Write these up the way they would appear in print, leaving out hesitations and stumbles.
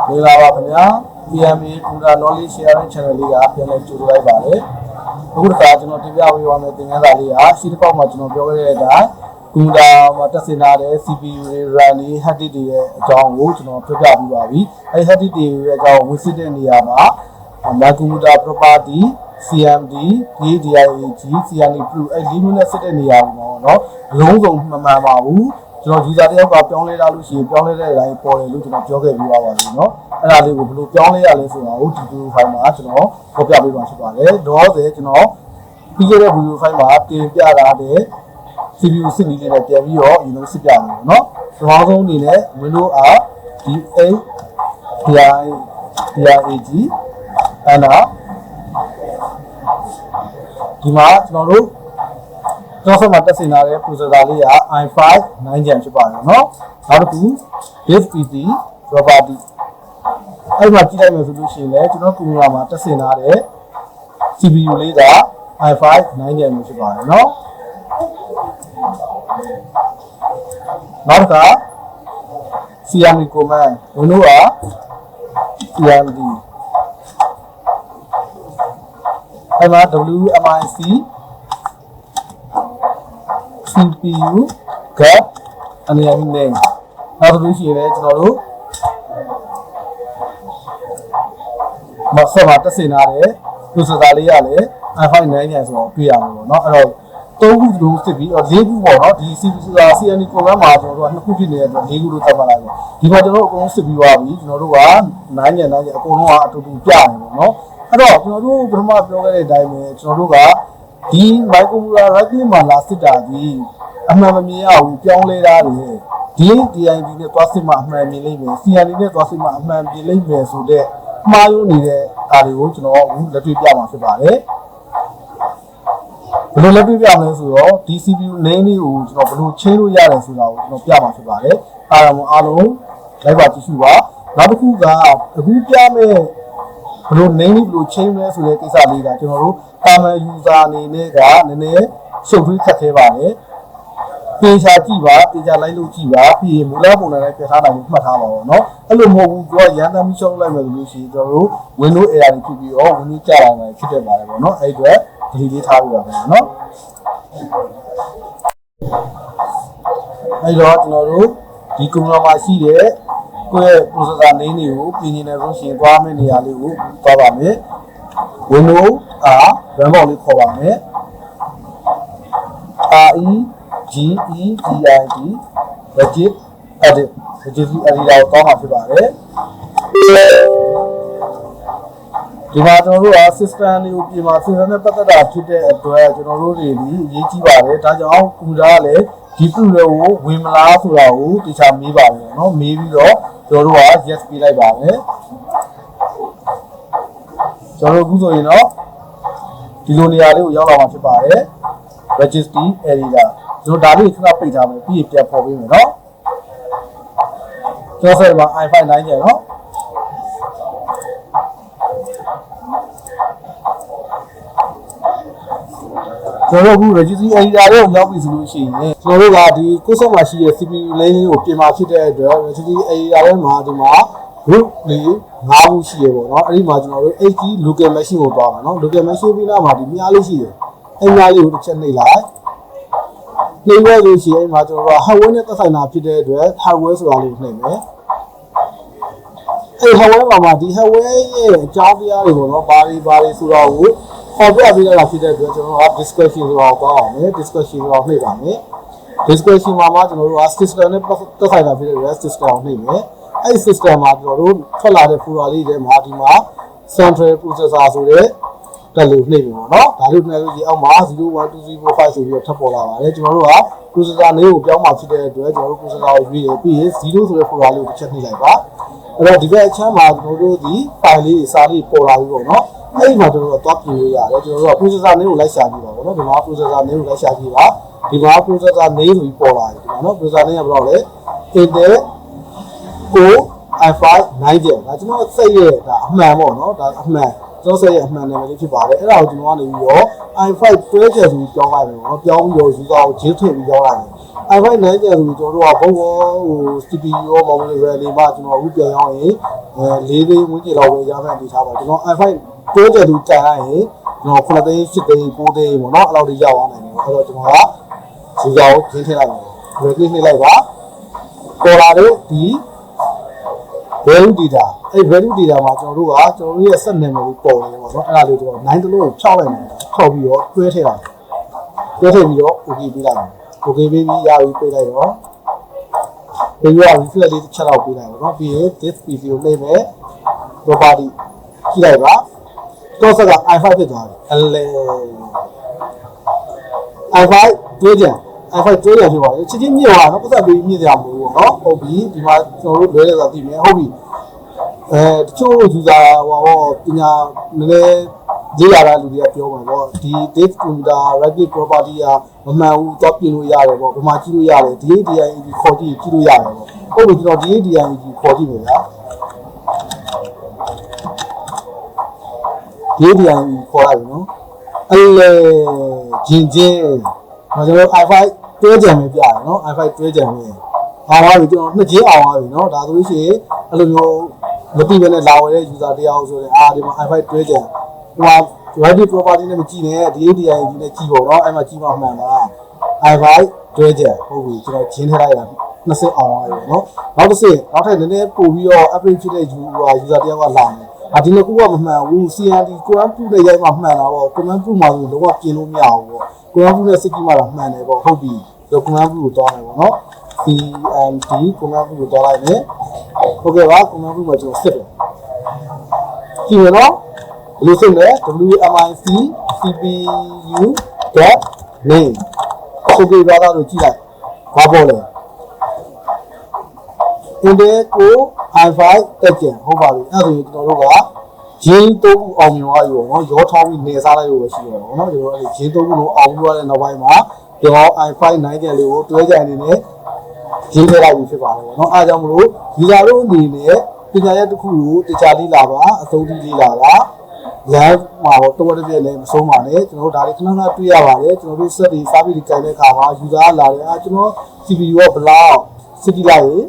မင်္ဂလာပါခင်ဗျာ PMA Computer Knowledge Sharing Channel လေးကပြန်လည်ကြိုဆိုလိုက်ပါတယ်အခုတစ်ခါကျွန်တော်တင်ပြပေးပါမယ်သင်ခန်းစာလေးကရှင်းတစ်ပေါက်မှာကျွန်တော်ပြောခဲ့တဲ့အတိုင်း Computer မှာတက်ဆင်ထားတဲ့ CPU တွေ RAM တွေ hard disk တွေရဲ့အကြောင်းကိုကျွန်တော်ပြောပြပြီးပါပြီအဲဒီ hard disk တွေရဲ့အကြောင်းဝင်စစ်တဲ့နေရာမှာ Computer Property CMD DDIAG CND Plus အဲဒီလေးမျိုးနဲ့စစ်တဲ့နေရာမှာเนาะအလုံးစုံမမှန်ပါဘူးကျွန်တော် user တယောက်ကပြောင်းလဲလာလို့ရှိရင်ပြောင်းလဲတဲ့အတိုင်းပေါ်တယ်လို့ကျွန်တော်ပြောခဲ့ပြီးပါပါပြီเนาะအဲ့ဒါလေးကိုဘယ်လိုပြောင်းလဲရလဲဆိုတာကိုဒီ video file မှာကျွန်တော်ဖော်ပြပေးပါဖြစ်ပါတယ်တော့ကျွန်တော်ပြီးခဲ့တဲ့ video file မှာတင်ပြထားတဲ့ CPU စစ်နည်းလေးနဲ့ပြန်ပြီးတော့ဒီလိုစစ်ပြမယ်เนาะပထမဆုံးအနေနဲ့ Windows R D8 DIAG အဲ့ဒါဒီမှာကျွန်တော်တို့တော့ဆက်မှာတက်ဆင်လာတဲ့ processor လေးက i5 9gen ဖြစ်ပါတယ်เนาะနောက်တစ်ခု disk PC property အဲ့မှာကြည့်လိုက်မယ်ဆိုလို့ရှိရင်လည်းကျွန်တော်ကွန်ပျူတာမှာတက်ဆင်လာတဲ့ CPU လေးက i5 9gen မျိုးဖြစ်ပါတယ်เนาะနောက်တစ်ခါ CMD command Windows က CMD အဲ့မှာ WMIC CPU gap အနေနဲ့နေနောက်တစ်ခုရှိရင်ကျွန်တော်တို့မဆက်မှာတက်ဆင်ထားတဲ့ processor လေးရလည်း i5 9gen ဆိုတော့တွေ့ရမှာပေါ့เนาะအဲ့တော့3ခုလုံးစစ်ပြီး4ခုပေါ့เนาะဒီ CND command မှာကျွန်တော်တို့က2ခုဖြစ်နေတဲ့အတွက်4ခုလို့သတ်မှတ်လိုက်တယ်ဒီမှာကျွန်တော်တို့အကုန်လုံးစစ်ပြီးသွားပြီကျွန်တော်တို့က9gen အကုန်လုံးကအတူတူပြနေပေါ့เนาะအဲ့တော့ကျွန်တော်တို့ပထမပြောခဲ့တဲ့အတိုင်းပဲကျွန်တော်တို့ကဒီ microcomputer right မှာလာစစ်တာဒီအမှန်မမြင်ရဘူးပြောင်းလဲတာတွေဒီ DID နဲ့သွားစစ်မှအမှန်မြင်လိမ့်မယ် CND နဲ့သွားစစ်မှအမှန်မြင်လိမ့်မယ်ဆိုတဲ့မှားယွင်းနေတဲ့အားတွေကိုကျွန်တော်အခုလက်တွေ့ပြမှာဖြစ်ပါတယ်ဘယ်လိုလက်တွေ့ပြမလဲဆိုတော့ဒီ CPU name လေးကိုကျွန်တော်ဘယ်လိုချိန်လို့ရတယ်ဆိုတာကိုကျွန်တော်ပြမှာဖြစ်ပါတယ်အားလုံးအားလုံးလိုက်ပါကြည့်ရှုပါနောက်တစ်ခုကအခုပြမယ်ဘယ်လို name လေးဘယ်လိုချိန်မလဲဆိုတဲ့ကိစ္စလေးကကျွန်တော်တို့ common user အနေနဲ့ကနည်းနည်းရှုပ်ထွေးခက်ခဲပါတယ်ပေချာကြည့်ပါပေချာလိုက်လို့ကြည့်ပါပြီးရင်မူလပုံစံနဲ့ပြထားနိုင်မှုမှတ်ထားပါတော့เนาะအဲ့လိုမဟုတ်ဘူးသူကရန်တမ်းပြီးရှုပ်လိုက်မယ်လို့ရှိရင်ကျွန်တော်တို့ Windows error တွေဖြစ်ပြီးတော့ Windows ကြာလာမယ်ဖြစ်တတ်ပါတယ်ပေါ့เนาะအဲ့အတွက်ဒီလေးထားပြပါမယ်เนาะအဲ့တော့ကျွန်တော်တို့ဒီကွန်ပျူတာမှာရှိတဲ့ကိုယ့်ရဲ့ processor name တွေကိုပြင်နေတယ်ဆိုရှင်သွားမယ့်နေရာလေးကိုသွားပါမယ် Windows R run ပေါက်လေးခေါ်ပါမယ် REGEDIT Registry Edit Registry Edit ကိုတောင်းမှာဖြစ်ပါတယ်ဒီမှာကျွန်တော်တို့က system လေးကိုပြင်မှာ system နဲ့ပတ်သက်တာဖြစ်တဲ့အတွက်ကျွန်တော်တို့တွေဒီအရေးကြီးပါတယ်ဒါကြောင့်ကွန်ပျူတာကလည်းဒီပြုလို့ဝင်မလားဆိုတာကိုတခြားမေးပါမယ်เนาะမေးပြီးတော့ကျွန်တော်တို့က yes ပေးလိုက်ပါမယ်ကျွန်တော်တို့အခုဆိုရင်တော့ဒီလိုနေရာလေးကိုရောက်လာမှာဖြစ်ပါတယ် registry area ကျွန်တော်ဒါလေးခဏပိတ်ထားမယ်ပြီးရင်ပြန်ပေါ်ပေးမယ်เนาะကျွန်တော်ဆက်မှာ i5 9gen เนาะကျွန်တော်တို့အခု registry area လေးကိုရောက်ပြီဆိုလို့ရှိရင်ကျွန်တော်တို့ကဒီကိုယ်ဆက်မှာရှိတဲ့ CPU လေးကိုပြင်มาဖြစ်တဲ့အတွက် registry area ထဲမှာဒီမှာ group လေး5ခုရှိရပေါ့เนาะအဲ့ဒီမှာကျွန်တော်တို့ 8G local machine ကိုသွားမှာเนาะ local machine ပြီးတော့မှဒီမြားလေးရှိတယ်အဲ့မြားလေးကိုတစ်ချက်နှိပ်လိုက်နှိပ်လိုက်လို့ရှိရင်အဲ့မှာကျွန်တော်တို့ hardware နဲ့သက်ဆိုင်တာဖြစ်တဲ့အတွက် hardware ဆိုတာလေးကိုနှိပ်မယ်အဲ့ hardware မှာဒီ hardware ရဲ့အကြောင်းတရားတွေပေါ့เนาะဘာတွေဆိုတော့ကိုခေါ်ပြပေးလိုက်တာဖြစ်တဲ့အတွက်ကျွန်တော်တို့က discussion ဆိုတာကိုသွားအောင်မယ် discussion ကိုနှိပ်ပါမယ် discussion မှာကျွန်တော်တို့က system နဲ့သက်ဆိုင်တာဖြစ်တဲ့အတွက် system ကိုနှိပ်မယ်အဲ့ system မှာကျွန်တော်တို့ထွက်လာတဲ့ folder လေးတွေမှာဒီမှာ central processor ဆိုတဲ့တက်လို့နှိပ်ပြီပေါ့နော်ဒါလို့နှိပ်လို့ဒီအောက်မှာ0 1 2 3 4 5ဆိုပြီးတော့ထပ်ပေါ်လာပါတယ်ကျွန်တော်တို့က processor လေးကိုပြောင်းမှာဖြစ်တဲ့အတွက်ကျွန်တော်တို့ processor ကိုရွေးရပြီးရင်0ဆိုတဲ့ folder လေးကိုတစ်ချက်နှိပ်လိုက်ပါအဲ့တော့ဒီဘက်အချမ်းမှာကျွန်တော်တို့ဒီ file လေးတွေစာလေးပေါ်လာပြီပေါ့နော်အဲ့ဒီမှာကျွန်တော်တို့သွားပြင်လို့ရတယ်ကျွန်တော်တို့က processor လေးကိုလိုက်ရှာကြည့်ပါပေါ့နော်ဒီမှာ processor လေးကိုလိုက်ရှာကြည့်ပါဒီမှာ processor လေးဆိုပြီးပေါ်လာတယ်ဒီမှာနော် processor လေးကဘယ်လောက်လဲ Intel Core i5 9gen ဒါကျွန်တော်စိတ်ရဲ့ဒါအမှန်ပေါ့နော်ဒါအမှန်ကျွန်တော်စိတ်ရဲ့အမှန်နာမည်လေးဖြစ်ပါတယ်အဲ့ဒါကိုကျွန်တော်ကနေပြီးတော့ i5 12gen ဆိုပြီးပြောင်းလိုက်မယ်ပေါ့နော်ပြောင်းပြီးတော့ user ကိုဂျင်းထည့်ပြီးပြောင်းလိုက်မယ် i5 9ကျန်ဆိုကျွန်တော်တို့ကဘုံဘောဟို CPU ရော memory RAM တွေမှာကျွန်တော်အခုပြန်ရောက်ရင်4သိန်းဝန်းကျင်လောက်ပဲရမယ့်အနေထားပါကျွန်တော် i5 12ကျန်သူတန်ရရင်ကျွန်တော်9သိန်း10သိန်း9သိန်းပေါ့နော်အဲ့လောက်ထိရောက်အောင်နိုင်တယ်အဲ့တော့ကျွန်တော်ကဒီကောင်ခင်းထည့်လိုက်မယ် ready နှိပ်လိုက်ပါပေါ်လာတဲ့ဒီ value data အဲ့ value data မှာကျွန်တော်တို့ရဲ့set name လေးပေါ်နေတယ်ပေါ့နော်အဲ့ဒါလေးကျွန်တော်9တလုံးကိုဖြောက်လိုက်မယ်ဖြောက်ပြီးတော့တွဲထည့်လိုက်တွဲထည့်ပြီးတော့ okay ပေးလိုက်မယ် okay ပေးပြီးရပြီပေးလိုက်တော့ပြီးတော့ refresh လေးတစ်ချက်လောက်ပေးလိုက်ပါတော့ပြီးရင် this PC ကိုနှိပ်မယ် property ကြည့်လိုက်ပါတော့ဆက်က i5 ဖြစ်သွားပြီအလဲ i5 တွဲကြံ i5 တွဲကြံဖြစ်သွားတယ်ချစ်ချင်းမြင့်သွားတော့ပတ်သက်ပြီးမြင့်ကြမှာမဟုတ်ဘူးเนาะဟုတ်ပြီဒီမှာကျွန်တော်တို့လွဲလဲဆိုတာသိမယ်ဟုတ်ပြီတချို့ user ဟောပညာနည်းနည်းရေးရတာလူတွေကပြောမှာပေါ့ဒီ date computer rapid property ကမမှန်ဘူးတော့ပြင်လို့ရတယ်ပေါ့ဘာမှကြည့်လို့ရတယ် DADIEG ခေါ်ကြည့်လို့ရတယ်ပေါ့ဟုတ်ပြီကျွန်တော် DADIEG ခေါ်ကြည့်မယ်ဗျာ DADIEG ခေါ်လိုက်ပြီနော်အဲ့လေဂျင်ဂျင်ကျွန်တော် i5 တွဲကြံပဲပြရတယ်နော် i5 တွဲကြံပဲအောင်ပါပြီကျွန်တော်နှစ်ချင်းအောင်ပါပြီနော်ဒါဆိုလို့ရှိရင်အဲ့လိုမျိုးမသိဘဲနဲ့လာဝယ်တဲ့ user တရားဆိုရင်ဒီမှာ i5 တွဲကြံဟို rapid property နဲ့မကြည့်နဲ့ DADIEG နဲ့ကြည့်ပေါ့နော်အဲ့မှာကြည့်မှမှန်ပါ i5 တွဲကြံဟုတ်ပြီကျွန်တော်ဂျင်းထည့်လိုက်တာ20အောင်ပါပြီနော်နောက်တစ်ဆင့်နောက်ထပ်နည်းနည်းပို့ပြီးတော့ upgrade ဖြစ်တဲ့ user တရားကလာတယ်ဒီလိုကူကမမှန်ဘူး CND ကိုရန်ပူနဲ့ရိုက်မှမှန်တာပေါ့ကိုရန်ပူမှာဆိုလုံးဝပြင်လို့မရဘူးပေါ့ကိုရန်ပူနဲ့စစ်ကြီးမှတော့မှန်တယ်ပေါ့ဟုတ်ပြီဒီကိုရန်ပူကိုတွားမယ်ပေါ့နော် CND ကိုရန်ပူကိုတွားလိုက်မယ်ဟုတ်ကဲ့ပါကိုရန်ပူမှာကျွန်တော်စစ်တယ်ကြည့်ရနော်ဘယ်လိုစစ်လဲ WMIC CPU.name ဟုတ်ကဲ့ပါတော့ကြည့်လိုက်ဘာပေါ်လဲIntel Core i5 တက်ကြံဟုတ်ပါပြီအဲ့ဒါဆိုရင်ကျွန်တော်တို့ကဂျင်းသုံးခုအောင်မြင်သွားပြီပေါ့နော်ရောထောင်းပြီးနေစားလိုက်လို့ပဲရှိတော့ပေါ့နော်ကျွန်တော်အဲ့ဂျင်းသုံးခုလုံးအောင်ပြီးသွားတဲ့နောက်ပိုင်းမှာကျွန်တော် i5 9ကျန်လေးကိုတွဲကြံနေနဲ့ဂျင်းထည့်လိုက်ပြီးဖြစ်ပါတယ်ပေါ့နော်အားကြောင့်မလို့ဒီလာတို့အနေနဲ့ပညာရပ်တစ်ခုကိုတခြားလေးလာပါအဆုံးထိလေးလာပါလမ်းမှာတော့တော်တော်ပြည့်လည်းမဆုံးပါနဲ့ကျွန်တော်တို့ဒါလေးခဏခဏတွေ့ရပါတယ်ကျွန်တော်တို့ set တွေစားပြီးကြိုင်တဲ့အခါမှာ user လာတယ်ကျွန်တော် CPU ကဘလောက်စစ်ကြည့်လိုက်ရင်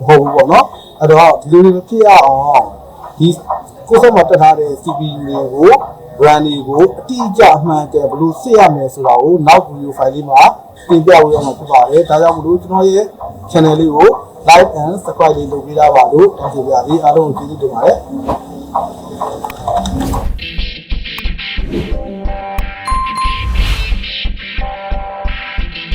မဟုတ်ဘူးပေါ့နော်အဲ့တော့ဒီလိုတွေဖြစ်ရအောင်ဒီကိုယ်ဆက်မှာတက်ထားတဲ့ CPU တွေကို RAM တွေကိုအတိအကျအမှန်တည်းဘယ်လိုစစ်ရမလဲဆိုတာကိုနောက် video file လေးမှာတင်ပြဝေးအောင်ဖြစ်ပါတယ်ဒါကြောင့်မလို့ကျွန်တော်ရဲ့ channel လေးကို like and subscribe လေးလုပ်ပေးကြပါလို့တောင်းဆိုပါရစေအားလုံးကိုကျေးဇူးတင်ပါတယ်